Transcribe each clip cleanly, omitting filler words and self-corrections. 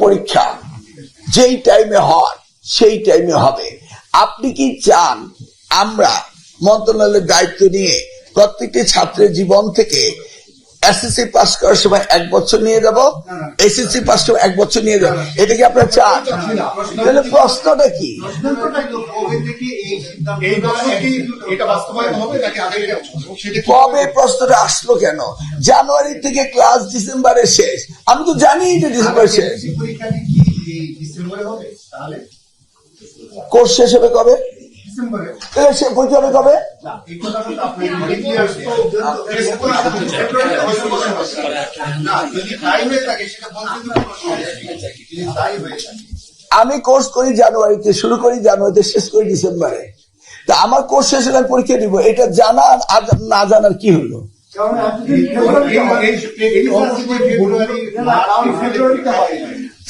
পরীক্ষা যেই টাইমে হয় সেই টাইমে হবে। আপনি কি চান আমরা মন্ত্রণালয়ের দায়িত্ব নিয়ে প্রত্যেকটি ছাত্রের জীবন থেকে এসএসসি পাস করার সময় 1 বছর নিয়ে যাব, এসএসসি পাস করার 1 বছর নিয়ে যাব? এটা কি আপনারা চান? তাহলে প্রশ্নটা কি? কবে প্রশ্নটা আসলো কেন? জানুয়ারি থেকে ক্লাস ডিসেম্বরে শেষ। আমি তো জানি যে ডিসেম্বরে শেষ। কোর্স শেষ হবে কবে? সে পরীক্ষা হবে কবে? আমি কোর্স করি জানুয়ারিতে, শুরু করি জানুয়ারিতে, শেষ করি ডিসেম্বরে। তা আমার কোর্স শেষ হলে আমি পরীক্ষা দিব। এটা জানা আর না জানার কি হলো?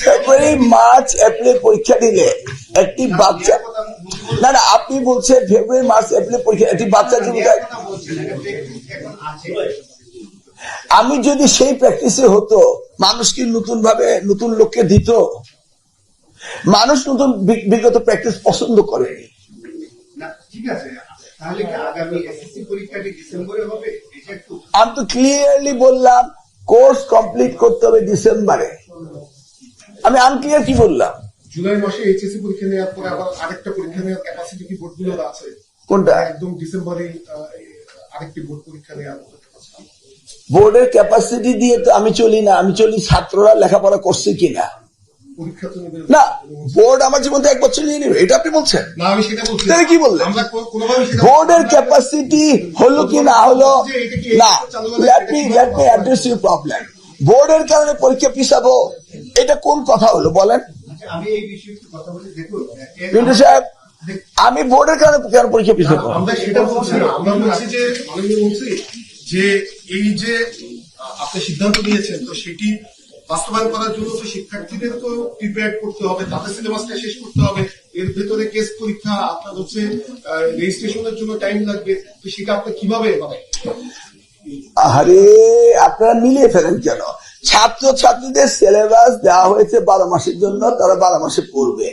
ফেব্রুয়ারি, মার্চ, এপ্রিল পরীক্ষা দিলে একটি বাচ্চা, না না আপনি বলছেন ফেব্রুয়ারি, মার্চ, এপ্রিল পরীক্ষা, একটি বাচ্চা জীবিকা। আমি যদি সেই প্র্যাকটিসে হতো, মানুষ কি নতুন ভাবে নতুন লোককে দিত? মানুষ নতুন বিগত প্র্যাকটিস পছন্দ করেনি। আমি তো ক্লিয়ারলি বললাম কোর্স কমপ্লিট করতে হবে ডিসেম্বরে। আমি আনক্লিয়ার কি বললাম? জুলাই মাসে এইচএসসি পরীক্ষা নেওয়ার পরে আবার আরেকটা পরীক্ষা নেওয়ার ক্যাপাসিটি কি বোর্ডগুলোর আছে? কোনটা? একদম ডিসেম্বরে আরেকটি বোর্ড পরীক্ষা নেওয়ার বোর্ডের ক্যাপাসিটি দিয়ে তো আমি চলি না। আমি চলি ছাত্ররা লেখাপড়া করছে কিনা। পরীক্ষা তো নেবে না, বোর্ড আমার জীবন থেকে 1 বছর নিয়ে নেবে, এটা আপনি বলছেন? না, আমি সেটা বলছি। তাহলে কি বললেন? বোর্ডের ক্যাপাসিটি হলো কি না হলো না, let me address your problem. বোর্ডের কারণে পরীক্ষা পিছাবো, এটা কোন কথা হলো বলেন? আমি এই বিষয়ে কথা বলি। দেখুন কিন্তু সাহেব, আমি বোর্ডের কারণে কেন পরীক্ষা পিছাবো? আমরা সেটা বলছি না। আমরা বলছি যে আমি বলছি যে এই যে আপনি সিদ্ধান্ত নিয়েছেন, তো সেটি বাস্তবায়ন করার জন্য তো শিক্ষার্থীদের তো প্রিপেয়ার করতে হবে, তাদের সিলেবাসটা শেষ করতে হবে। এর ভেতরে কেস পরীক্ষা, আপনার হচ্ছে রেজিস্ট্রেশনের জন্য টাইম লাগবে। তো সেটা আপনি কিভাবে মানে? আরে আপনারা মিলিয়ে ফেলেন কেন? ছাত্র ছাত্রীদের সিলেবাস দেওয়া হয়েছে 12 মাসের জন্য, তারা 12 মাসে পড়বে।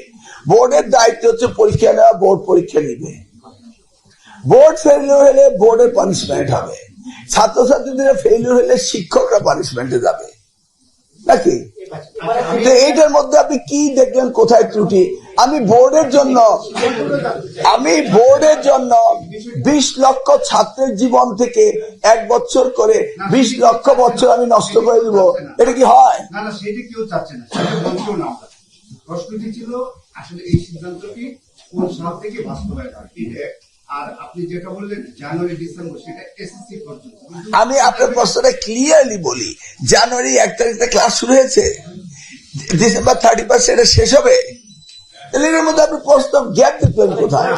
বোর্ডের দায়িত্ব হচ্ছে পরীক্ষা নেওয়া, বোর্ড পরীক্ষা নিবে। বোর্ড ফেলিওর হলে বোর্ডের পানিশমেন্ট হবে, ছাত্রছাত্রীদের ফেলিওর হলে শিক্ষকরা পানিশমেন্টে যাবে নাকি? এইটার মধ্যে আপনি কি দেখলেন কোথায় ত্রুটি? আমি বোর্ডের জন্য 20 লক্ষ ছাত্রের জীবন থেকে 1 বছর করে 20 লক্ষ বছর আমি নষ্ট করে দিব, এটা কি হয়? না না, সেটা কেউ চাচ্ছে না, সেটা বলছেও না। প্রশ্নটি ছিল আসলে এই সিদ্ধান্তটি কোন সাল থেকে বাস্তবায়ন হয়। আর আপনি যেটা বললেন জানুয়ারি ডিসেম্বর, সেটা এসএসসি পর্যন্ত। আমি আপনার প্রশ্নটা ক্লিয়ারলি বলি, জানুয়ারি 1 তারিখে ক্লাস শুরু হয়েছে, ডিসেম্বর 31 এটা শেষ হবে। তাহলে এর মধ্যে আপনি প্রশ্ন গ্যাপ দেখবেন কোথায়?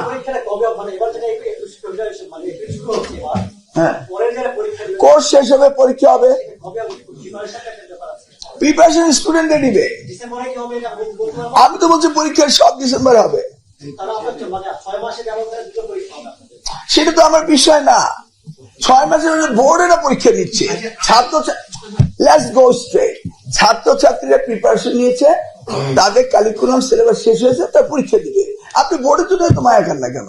হ্যাঁ, কোর্স শেষ হবে, পরীক্ষা হবে, প্রিপারেশন স্টুডেন্টরা নিবে। আমি তো বলছি পরীক্ষা সব ডিসেম্বরে হবে। সেটা তো আমার বিষয় না। 6 মাসের বোর্ডেরা পরীক্ষা দিচ্ছে, ছাত্রছাত্রীরা প্রিপারেশন নিয়েছে, তাদের কারিকুলাম সিলেবাস শেষ হয়েছে, তার পরীক্ষা দিবে। আপনি বোর্ডের জন্য তো মায়া খান না কেন?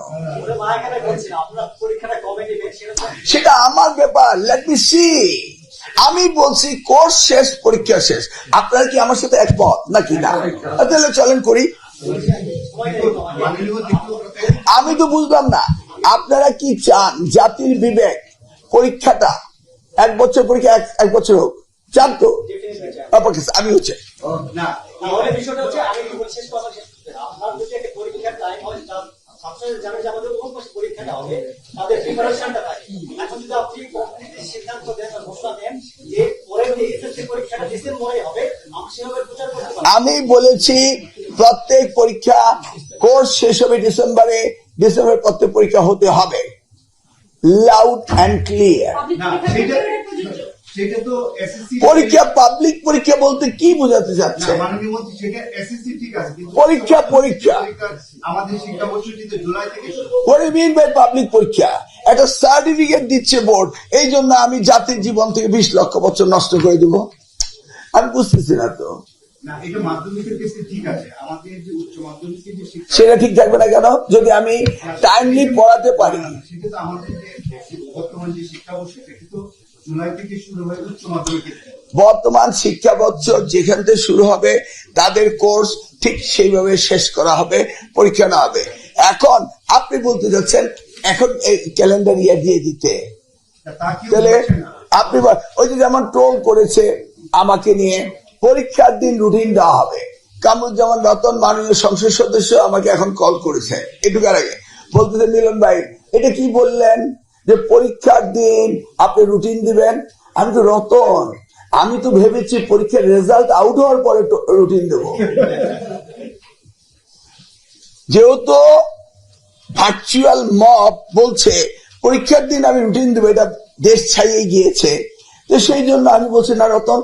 সেটা আমার ব্যাপার, লেট মি সি। আমি বলছি কোর্স শেষ, পরীক্ষা শেষ। আপনারা কি আমার সাথে একমত নাকি না? তাহলে চলেন করি। আমি তো বুঝলাম না আপনারা কি চান? জাতির বিবেক পরীক্ষাটা 1 বছর পরীক্ষা 1 বছর হোক, চান তো? আমি হচ্ছে আমি বলেছি প্রত্যেক পরীক্ষা কোর্স শেষ হবে ডিসেম্বরে, ডিসেম্বরের প্রত্যেক পরীক্ষা হতে হবে, লাউড অ্যান্ড ক্লিয়ার। পরীক্ষা পাবলিক পরীক্ষা বলতে কি বোঝাতে চাচ্ছে? পরীক্ষা পরীক্ষা আমাদের শিক্ষাবর্ষটিতে জুলাই থেকে What do you mean by public পরীক্ষা? একটা সার্টিফিকেট দিচ্ছে বোর্ড, এই জন্য আমি জাতির জীবন থেকে 20 লক্ষ বছর নষ্ট করে দেব? আমি বুঝতেছি না তো। না, এটা মাধ্যমিকের ক্ষেত্রে ঠিক আছে, আমাদের যে উচ্চ মাধ্যমিকের যে শিক্ষা সেটা ঠিক থাকবে না কেন? যদি আমি টাইমলি পড়াতে পারি। সেটা তো আমাদের যে বর্তমান যে শিক্ষাবর্ষ সেটা তো জুলাই থেকে শুরু হয়ে উচ্চ মাধ্যমিকের বর্তমান শিক্ষা বছর যেখান থেকে শুরু হবে তাদের কোর্স ঠিক সেইভাবে শেষ করা হবে, পরীক্ষা নেওয়া হবে। এখন আপনি বলতে যাচ্ছেন এখন এই ক্যালেন্ডার ইয়ার দিয়ে দিতে, তা কেউ তাহলে বলছে না। আপনি ওই যে যেমন ট্রোল করেছে আমাকে নিয়ে, পরীক্ষার দিন রুটিন দেওয়া হবে। কামরুজ্জামান রতন মাননীয় সংসদ সদস্য আমাকে এখন কল করেছে এটুকার আগে, বলতেছে মিলন ভাই এটা কি বললেন যে পরীক্ষার দিন আপনি রুটিন দিবেন। আমি তো রতন, আমি তো ভেবেছি পরীক্ষার রেজাল্ট আউট হওয়ার পরে রুটিন দেব। যেহেতু ভার্চুয়াল মব বলছে পরীক্ষার দিন আমি রুটিন দেবো, এটা দেশ ছাইয়ে গিয়েছে, তো সেই জন্য আমি বলছি না রতন,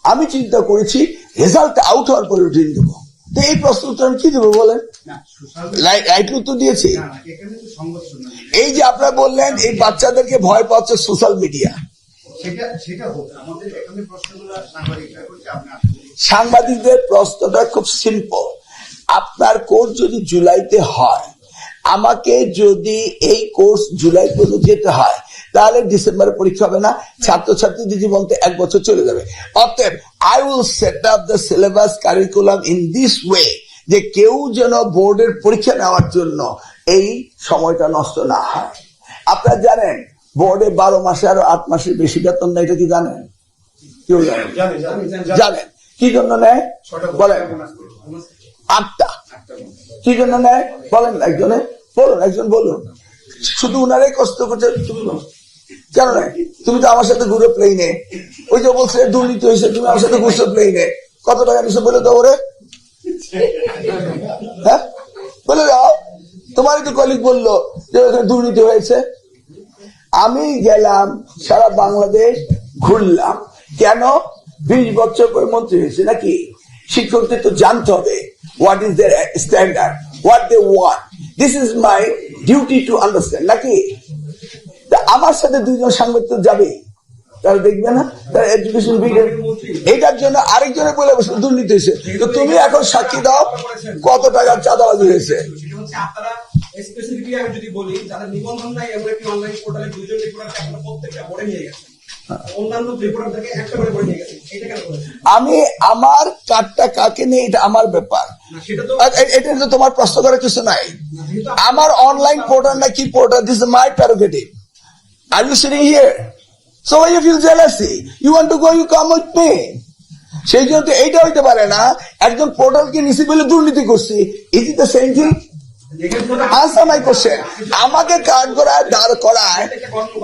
আমি চিন্তা করেছি রেজাল্ট আউট হওয়ার পরে রুটিন দেবো। তো এই প্রশ্ন উত্তর আমি কি দেবো বলেন? না, সোশ্যাল রাইট উত্তর দিয়েছি। না, এখানে তো সংঘর্ষ নয়। এই যে আপনারা বললেন এই বাচ্চাদেরকে ভয় পাচ্ছে সোশ্যাল মিডিয়া, সেটা হোক, আমাদের এখানে প্রশ্নগুলো সাংবাদিকরা করছে, আপনি আসলে সাংবাদিকদের প্রশ্নটা খুব সিম্পল। আপনার কোর্স যদি জুলাইতে হয়, আমাকে যদি এই কোর্স জুলাই পর্যন্ত যেতে হয়, তাহলে ডিসেম্বরে পরীক্ষা হবে না, ছাত্রছাত্রীদের জীবন তো 1 বছর চলে যাবে। অতএব I will set up the syllabus curriculum in this way, যে কেউ যেন বোর্ডের পরীক্ষা নেওয়ার জন্য এই সময়টা নষ্ট না হয়। আপনারা জানেন বোর্ডে 12 মাসে আরো 8 মাসের বেশি বেতন নেয়, এটা কি জানেন? কেউ জানেন? জানেন কি জন্য নেয় বলেন? 8টা কি জন্য নেয় বলেন? একজনে বলুন, একজন বলুন। শুধু উনারাই কষ্ট করছে, তুমি বলো কেন নেয়? তুমি তো আমার সাথে ঘুরে প্লেনে, ওই যে বলছে দুর্নীতি হয়েছে, তুমি আমার সাথে ঘুরছো প্লেনে, কত টাকা নিচ্ছে বলে দাও ওরে, হ্যাঁ বলে দাও। তোমারই তো কলিগ বললো যে ওখানে দুর্নীতি হয়েছে। আমি গেলাম সারা বাংলাদেশ ঘুরলাম, কেন? 20 বছর পরে মন্ত্রী হয়েছে নাকি? শিক্ষকদের তো জানতে হবে what is their standard, what they want, this is my duty to understand নাকি? আমার সাথে 2 জন সাংবাদিক যাবে, তারা দেখবে না তার এডুকেশন ভিডিও। এইটার জন্য আরেকজনে বলে বসে দুর্নীতি হয়েছে, তো তুমি এখন সাক্ষী দাও কত টাকার চাঁদাবাজি হয়েছে। আপনারা স্পেসিফিকলি আমি যদি বলি, যাদের নিবন্ধন নাই এমন একটি অনলাইন পোর্টালে 2 জন রিপোর্টারকে আপনারা প্রত্যেকটা বোর্ডে নিয়ে গেছেন, অন্যান্য রিপোর্টার থেকে একটা করে বোর্ডে নিয়ে গেছেন, এটা কেন করেছেন? আমি আমার কার্ডটা কাকে নেই এটা আমার ব্যাপার, সেটা তো এটা তো তোমার প্রশ্ন করার কিছু নাই। আমার অনলাইন পোর্টাল না কি portal, this is my prerogative. Are you sitting here, so why you feel jealousy, you want to go, you come with me. সেই জন্য তো এইটা হইতে পারে না একজন পোর্টালকে নিছি বলে দুর্নীতি করছি। Is it the same thing? Answer my question. আমাকে কার্ড করায় দাঁড় করায়,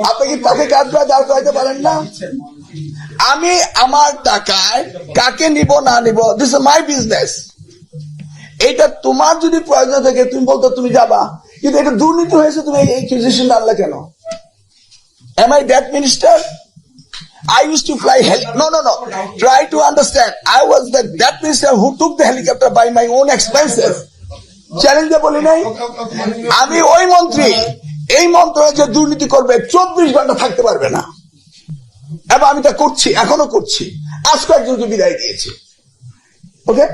আপনি কি তাকে কার্ড করায় দাঁড় করাইতে পারেন না? আমি আমার টাকায় কাকে নিব না নিব, দিস ইজ মাই বিজনেস। এটা তোমার যদি প্রয়োজন থাকে তুমি বলতো তুমি যাবা, কিন্তু এটা দুর্নীতি হয়েছে, তুমি এই অ্যাকুজিশন আনলে কেন? Am I that minister? I used to fly no. Try to understand. I was that minister who took the helicopter by my own expenses. Challenge বলি নাই আমি ওই মন্ত্রী, এই মন্ত্রণালয় যে দুর্নীতি করবে 24 ঘন্টা থাকতে পারবে না, এবং আমি তা করছি, এখনো করছি, আজকে একজনকে বিদায় দিয়েছি। ওকে,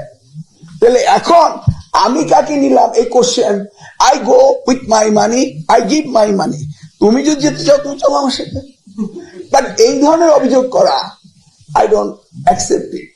তাহলে এখন আমি কাকে নিলাম এই question, I go with my money, I give my money. তুমি যদি যেতে চাও তুমি চলো আমার সাথে, বাট এই ধরনের অভিযোগ করা আই ডোন্ট অ্যাকসেপ্ট ইট।